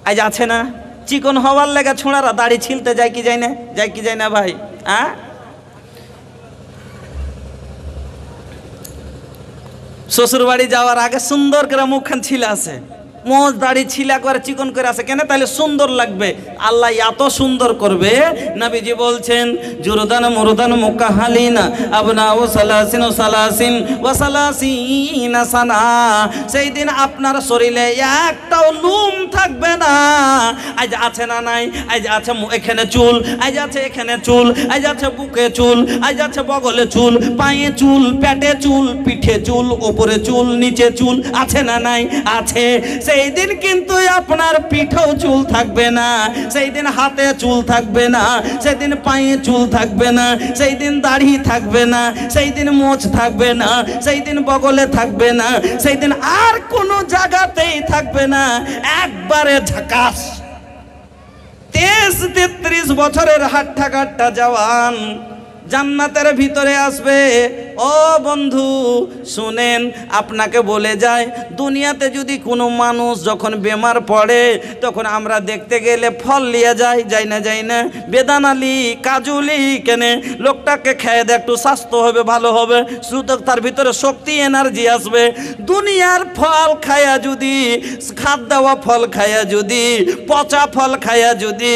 আজ আছে না চিকন হওয়ার লেগে ছোঁড়ারা দাড়ি ছিলতে যায় কি যায় না, যায় কি যায় না ভাই? হ্যাঁ, শ্বশুর বাড়ি যাওয়ার আগে সুন্দর করে মুখখান ছিলা আছে, মোজ দাড়ি ছিলা করে চিকন করে আসে কেন? তাহলে সুন্দর লাগবে। আল্লাহ এত সুন্দর করবে, নবীজি বলছেন জুরদান মুরদান মুকাহালিনা আবনা ও সালাসিন ও সালাসিন ওয়া সালাসিনা সানা। সেই দিন আপনার শরীরে একটাও লুম থাকবে না। আজ আছে না নাই? আজ আছে এখানে চুল, আজ আছে এখানে চুল, আজ আছে বুকে চুল, আজ আছে বগলে চুল, পায়ে চুল, পেটে চুল, পিঠে চুল, উপরে চুল, নিচে চুল, আছে না নাই? আছে। সেই দিন কিন্তু আপনার পিঠেও চুল থাকবে না, সেই দিন হাতে চুল থাকবে না, সেই দিন পায়ে চুল থাকবে না, সেই দিন দাড়ি থাকবে না, সেই দিন মোছ থাকবে না, সেই দিন বগলে থাকবে না, সেই দিন আর কোনো জায়গাতেই থাকবে না। একবারে ঝাকাস 33 বছরের হাট্টা কাট্টা জওয়ান জান্নাতের ভিতরে আসবে। ও বন্ধু শুনেন, আপনাকে বলে যায়, দুনিয়াতে যদি কোনো মানুষ যখন বেমার পড়ে তখন আমরা দেখতে গেলে ফল নিয়ে যাই, যাই না যাই না? বেদানালি, কাজুলি, কেনে লোকটাকে খেয়ে দে, একটু স্বাস্থ্য হবে, ভালো হবে, শুধু তার ভিতরে শক্তি এনার্জি আসবে। দুনিয়ার ফল খায়া যদি, খাদ দেওয়া ফল খায়া যদি, পচা ফল খায়া যদি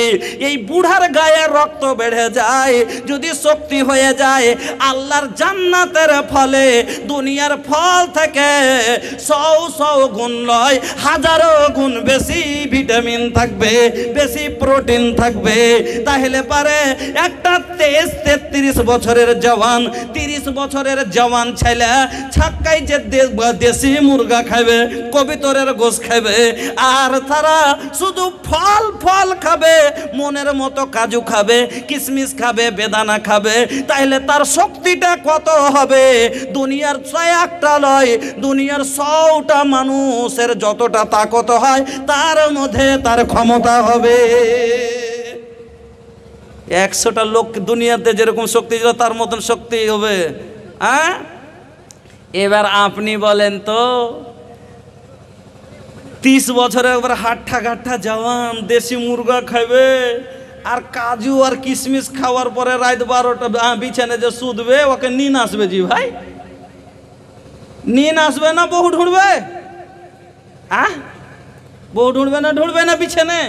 এই বুড়ার গায়ে রক্ত বেড়ে যায়, যদি শক্তি হয়ে যায়, আল্লাহর জান্নাতের ফলে দুনিয়ার ফল থেকে 100 গুণ নয়, হাজারো গুণ বেশি ভিটামিন থাকবে, বেশি প্রোটিন থাকবে। তাহলে পারে একটা 33 বছরের জওয়ান, 30 বছরের জওয়ান ছেলে ছাক্কাই যে দেশি মুরগা খাবে, কবিতরের গোশ খাবে, আর তারা শুধু ফল ফল খাবে, মনের মতো কাজু খাবে, কিশমিশ খাবে, বেদানা খাবে, তাহলে তার শক্তিটা কত হবে? দুনিয়ার 100টা নয়, দুনিয়ার 100টা মানুষের যতটা তাকত হয় তার মধ্যে তার ক্ষমতা হবে। 100টা লোক দুনিয়াতে যেরকম শক্তি ছিল তার মতন শক্তি হবে। হ্যাঁ, এবার আপনি বলেন তো, 30 বছরের একবার হাট্টা ঘাট্টা জওয়ান দেশি মুরগা খাবে আর কাজু আর কিশমিশ খাওয়ার পরে রাত 12টা বিছানে যে শুধবে, ওকে নিন আসবে জি ভাই? নিন আসবে না বহু ঢুঁড়বে? বহু ঢুঁড়বে না বিছানে?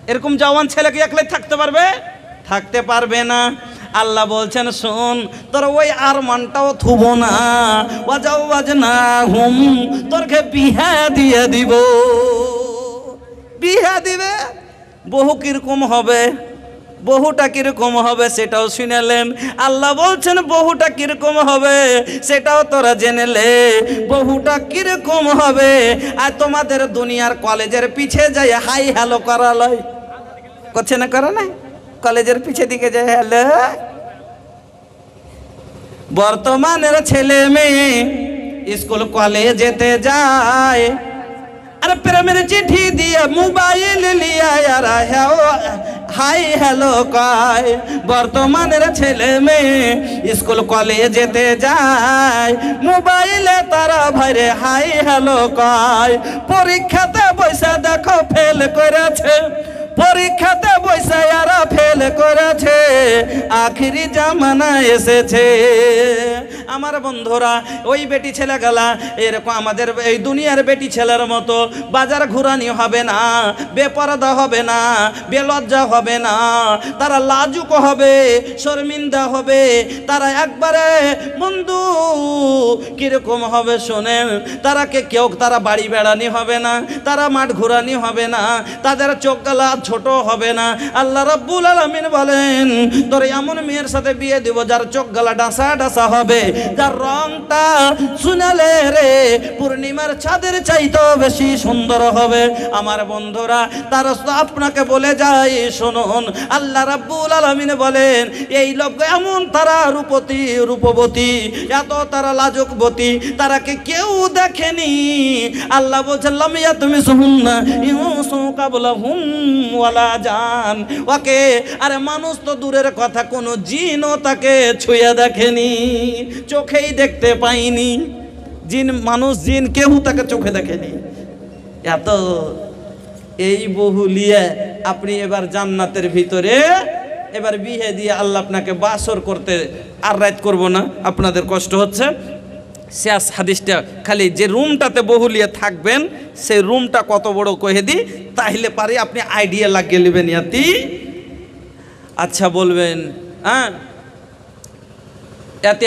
এরকম জওয়ান ছেলেকে একলাই থাকতে পারবে? থাকতে পারবে না। আল্লাহ বলছেন শোন, তোর ওই আর মানটাও থুবো না, বাজাও বাজনা হুম, তোরকে বিহা দিয়ে দিব। বিহা দিবে, বহু কিরকম হবে, বহুটা কিরকম হবে সেটাও শুনেলেন। আল্লাহ বলছেন বহুটা কিরকম হবে সেটাও তোরা জেনেলে। বহুটা কিরকম হবে, আর তোমাদের দুনিয়ার কলেজের পিছে যাই হাই হ্যালো করালয় করছে না, করে না? কলেজের পিছে দিকে যায় হ্যালো। বর্তমানের ছেলে মেয়ে স্কুল কলেজেতে যায়, अरे प्रेमेर चिट्ठी दिए मोबाइल लिया यार हाई हेलो काय बर्तमानेर छेले मेये स्कूल कलेजेते जाय मोबाइले तारा भाइरे हाई हेलो काय परीक्षाते बइसा देखो फेल करेछे পরীক্ষাতে বসে এরা ফেল করেছে আখিরি জামানা এসেছে। আমার বন্ধুরা ওই বেটি ছেলে গেলা এরকম আমাদের এই দুনিয়ার বেটি ছেলের মতো বাজার ঘুরানি হবে না, বেপরদা হবে না, বেলজ্জা হবে না, তারা লাজুক হবে, শর্মিন্দা হবে, তারা একবারে বন্ধু কিরকম হবে শোনেন, কেউ তারা বাড়ি বেড়ানি হবে না, তারা মাঠ ঘুরানি হবে না, তাদের চোখ গলা ছোট হবে না। আল্লাহ রাব্বুল আলামিন বলেন তোর এমন মেয়ের সাথে বিয়ে দিব যার চোখ গলা ডাসা ডাসা হবে, যার রংটা শুনালে রে পূর্ণিমার চাঁদের চাইতেও বেশি সুন্দর হবে। আমার বন্ধুরা তার আপনাকে বলে যাই শুনুন, আল্লাহ রাব্বুল আলামিন বলেন এই লোক এমন তারা রূপতী রূপবতী এত তারা লাজুকবতী তারাকে কেউ দেখেনি। আল্লাহ বলছেন লামিয়া তুমি শুনুন না ইউসু কাবলাহুম ওয়ালা জান ওকে। আরে মানুষ তো দূরের কথা কোনো জিনও তাকে ছুঁয়ে দেখেনি, চোখেই দেখতে পাইনি। জিন মানুষ জিন কেউ তাকে চোখে দেখেনি। এত এই বহু নিয়ে আপনি এবার জান্নাতের ভিতরে এবার বিয়ে দিয়ে আল্লাহ আপনাকে বাসর করতে, আর রাত করব না, আপনাদের কষ্ট হচ্ছে। শেষ হাদিসটা খালি যে রুমটাতে বহুলিয়ে থাকবেন সেই রুমটা কত বড় কহে দিই, তাহলে পারি আপনি আইডিয়া লাগিয়ে নেবেন। ইয়াতি আচ্ছা বলবেন, হ্যাঁ এতে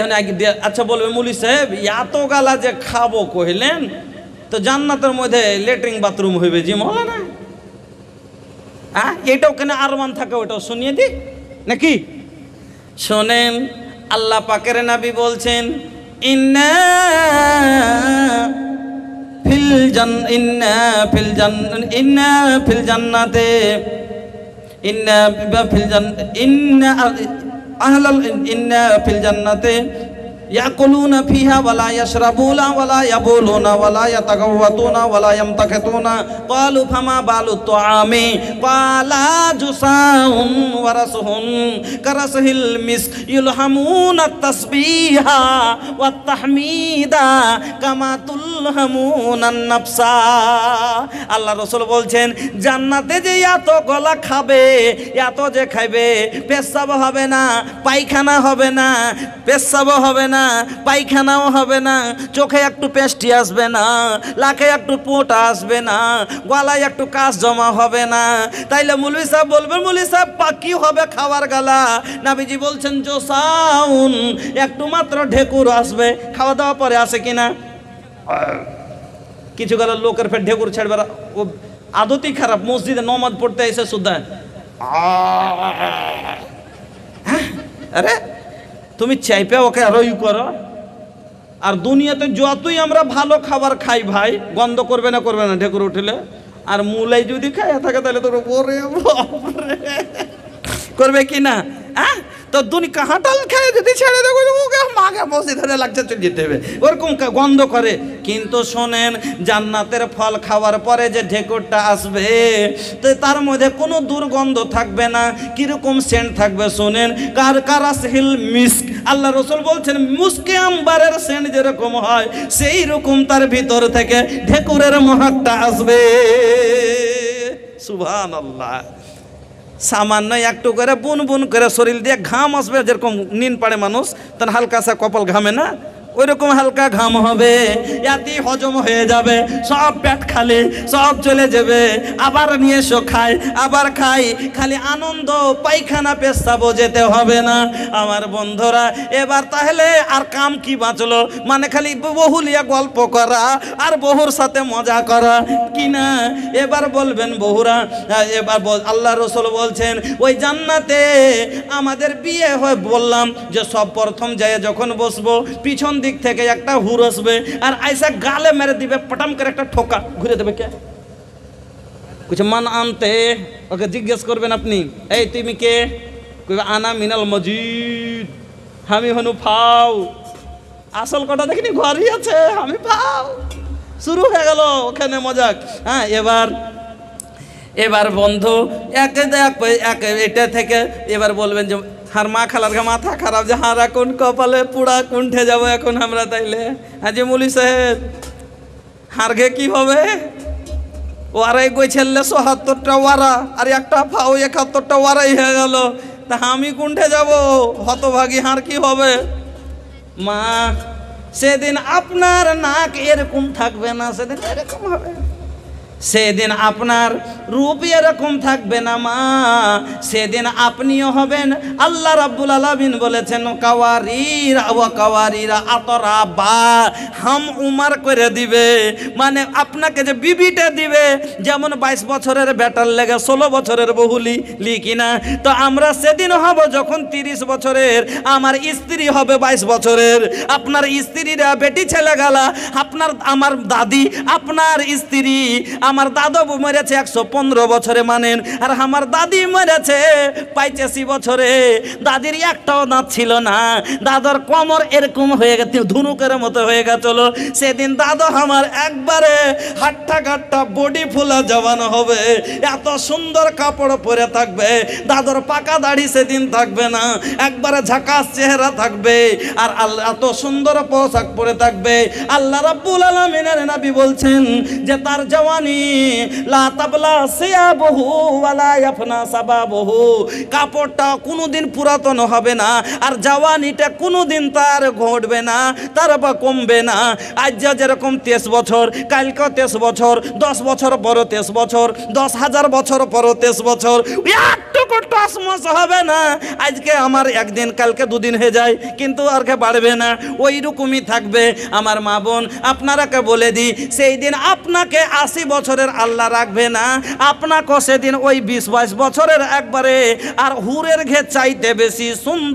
আচ্ছা বলবেন মুলি সাহেব এত গালা যে খাবো কহিলেন, তো জান্নাতের মধ্যে লেট্রিন বাথরুম হইবে জি মহলা না? হ্যাঁ এটাও কেন আরমান থাকে, ওটাও শুনিয়ে দিই নাকি? শোনেন, আল্লাহ পাকের নবী বলছেন ইন্না ফিল জান্নাতে ইন্না ফিল জান্নাতে ইয়াকুলুনা ফিহা ওয়ালা ইয়াশরাবুনা ওয়ালা ইয়াবুলুনা ওয়ালা ইয়াতাগাওয়াতুনা ওয়ালা ইয়ামতাকিতুনা ক্বালু ফামা বালু তুআমি ক্বালা জুসাউন ওয়া রাসুহুন কারাসহিল মিসক ইলহামুনা তাসবিহা ওয়াত তাহমিদা কামা তুলহামুনা নাফসা। আল্লাহ রাসূল বলছেন জান্নাতে যে এত গলা খাবে, এত যে খাইবে, পেশাব হবে না, পায়খানা হবে না, পেশাব হবে না, পায়খানাও হবে না, চোখে একটু পেস্টি আসবে না, লাখে একটু পোট আসবে না, গলায় একটু কাশ জমা হবে না। তাইলে মৌলভী সাহেব বলবেন মৌলভী সাহেব কি হবে খাওয়ার গালা? নবীজি বলছেন জোসাউন, একটু মাত্র ঢেকুর আসবে, খাওয়া দাওয়া পরে আসে কিনা? কিছু গালা লোকের ফের ঢেকুর ছাড়বে, ও আদতই খারাপ, মসজিদে নমাজ পড়তে এসে শুদ্ধ আরে তুমি চাইপে ওকে আরো ই করো। আর দুনিয়াতে যতই আমরা ভালো খাবার খাই ভাই, গন্ধ করবে না ঢেকুর উঠলে? আর মুলাই যদি খাইয়া থাকে তাহলে তো করবে কি না? তো কাঁঠাল খেয়ে যদি ছেড়ে দেবো মাকে বসে ধরে লাগছে চলে যেতে হবে, ওরকম গন্ধ করে। কিন্তু শোনেন, জান্নাতের ফল খাওয়ার পরে যে ঢেকুরটা আসবে তো তার মধ্যে কোনো দুর্গন্ধ থাকবে না। কিরকম সেন্ট থাকবে শোনেন, কারাসহিল মিস্ক। আল্লাহ রাসূল বলছেন মুস্কে আম্বারের সেন্ট যেরকম হয় সেই রকম তার ভিতর থেকে ঢেকুরের মহকটা আসবে। সুবহানাল্লাহ। সামান্য একটু করে বুন বুন করে শরীর দিয়ে ঘাম আসবে, যেরকম নিন পাড়ে মানুষ তখন হালকা সা কপাল ঘামে না, ওই রকম হালকা ঘাম হবে, এতেই হজম হয়ে যাবে, সব পেট খালি, সব চলে যাবে। আবার নিয়ে এসো খাই, আবার খাই, খালি আনন্দ, পায়খানা পেশাবো যেতে হবে না। আমার বন্ধুরা এবার তাহলে আর কাম কি বাঁচলো? মানে খালি বহুলিয়া গল্প করা আর বহুর সাথে মজা করা কিনা? এবার বলবেন বহুরা, এবার আল্লাহ রাসূল বলছেন ওই জান্নাতে আমাদের বিয়ে হয়, বললাম যে সব প্রথম যায় যখন বসবো পিছন দিক থেকে একটা হুর আসবে আর আইসা গালে মেরে দিবে, পটাম করে একটা ঠোকা ঘুরে দেবে। কে কিছু মান আনতে, ওকে জিজ্ঞেস করবেন আপনি, এই তুমি কে? কইবে আনা মিনাল মজিদ, আমি হনু ফাও। আসল কথা দেখিনি, ঘরই আছে, আমি ফাও। শুরু হয়ে গেল ওখানে মজাক। হ্যাঁ এবার বন্ধু এটা থেকে এবার বলবেন যে হার মা খালার মাথা খারাপ, যে হারা কোন কপালে পুরা কুণ্ঠে যাব এখন আমরা। তাইলে যে মুলি সাহেব হারগে কি হবে? ও আড়াই গই ছেলে ৭৭টা ওয়ারা আর একটা ফাও ৭১টা ওয়ারাই হয়ে গেল, তা আমি কুণ্ঠে যাব? হতভাগী হার কি হবে? মা সেদিন আপনার নাক এরকম থাকবে না, সেদিন এরকম হবে। সেদিন আপনার রূপ এরকম থাকবে না মা, সেদিন আপনিও হবেন। আল্লাহ রাব্বুল আলামিন বলেছেন কাওয়ারিরা আতরা বা হাম উমার করে দিবে, মানে আপনাকে যে বিবিটা দিবে, যেমন 22 বছরের বেটার লেগে 16 বছরের বহুলি লিখিনা, তো আমরা সেদিন হব যখন 30 বছরের, আমার স্ত্রী হবে 22 বছরের। আপনার স্ত্রীরা বেটি ছেলে গালা, আমার দাদি, আপনার স্ত্রী, আমার দাদু মরেছে 115 বছরে মানেন, আর আমার দাদি মরেছে 85 বছরে। দাদির একটাও দাঁত ছিল না, দাদর কোমর এরকম হয়ে গেছে, ধনুকের মতো হয়ে গেছিল। সেদিন দাদু আমার একবারে হাট্টা কাট্টা বডি ফুলা জওয়ানো হবে, এত সুন্দর কাপড় পরে থাকবে, দাদর পাকা দাড়ি সেদিন থাকবে না, একবারে ঝাকাস চেহারা থাকবে, আর আল্লাহ এত সুন্দর পোশাক পরে থাকবে। আল্লাহ রাব্বুল আলামিনের নবী বলছেন যে তার জওয়ানি লা তাবলা সিয়াবহু ওয়ালা ইয়াফনা সাবাবহু। কাপড়টা কোনোদিন পুরাতন হবে না, আর জওয়ানিটা কোনোদিন তার ঘটবে না, তার বা কমবে না। আজ যেরকম 23 বছর, কালকে 23 বছর, 10 বছর পরও 23 বছর, 10,000 বছর পরও 23 বছর, একটুকু টসমস হবে না। আজকে আমার একদিন, কালকে দুদিন হয়ে যায়, কিন্তু আর কে বাড়বে না, ওই রকমই থাকবে। আমার মা বোন, আপনারাকে বলে দিই, সেই দিন আপনাকে 80 বছরের আল্লাহ রাখবে না, আপনাকে সেদিন ওই 20-22 বছরের একবারে আর হুরের ঘে চাইতে বেশি সুন্দর